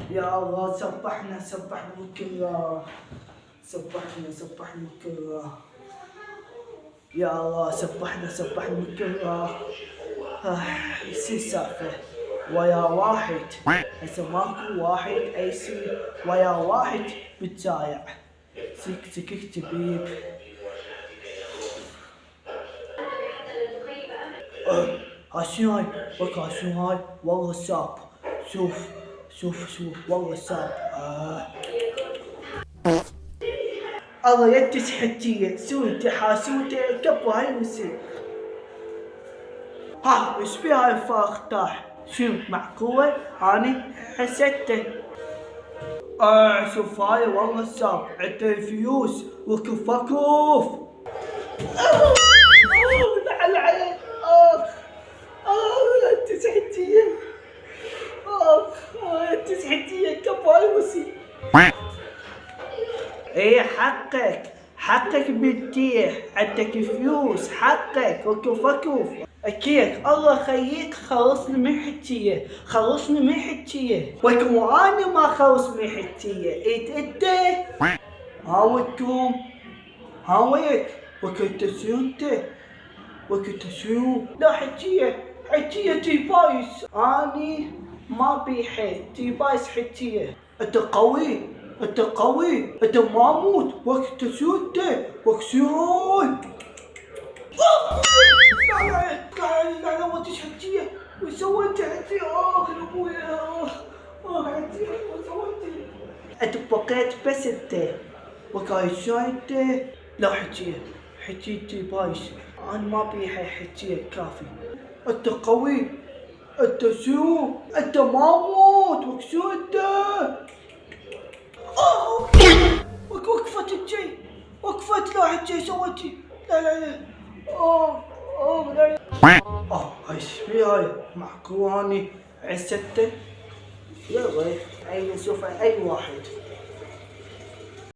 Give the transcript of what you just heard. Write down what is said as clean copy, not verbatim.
يا الله سبحنا بالكرة، سبحنا بالكرة. يا الله سبحنا بالكرة. ايش السالفة؟ ويا واحد هسه ماكو واحد يصير ويا واحد بتسايع. سكك تبيب. شنو هاي؟ وكا شنو هاي؟ والله ساب. شوف والله ساب. الله يدس حجية سويته حاسوته كبو هاي نسيت. ايش بي هاي الفاخ طاح؟ شو معقولة؟ اني حسيته. شوف هاي والله ساب عنده فيوس وكفكوف. لعل عليك. يدس حجية. يدس حجية كبو هاي نسيت. ايه حقك بتطيح، عندك فيوس حقك وكفكوف. اكيد الله خيك خلصني من حكيه ولكن وانا ما خلص من حكيه. انت هاوتكم هاويك وكنت لا حكيه تيبايس. اني ما بيحي تيبايس حكيه. انت قوي انت ما موت وقت تسوته وكسون. لا ما تشحكيه وسويت حكيه. ابويا حكيه وسويت. انت بقيت بس انت وكاي شايته. لا حكيتي بايش. انا ما بيحي حكيه كافي. انت قوي انت شو انت ما موت وكسو انت. وقفت لا حكي سويتي. لا ايش في هاي معكواني عسته. يلا نشوف اي واحد.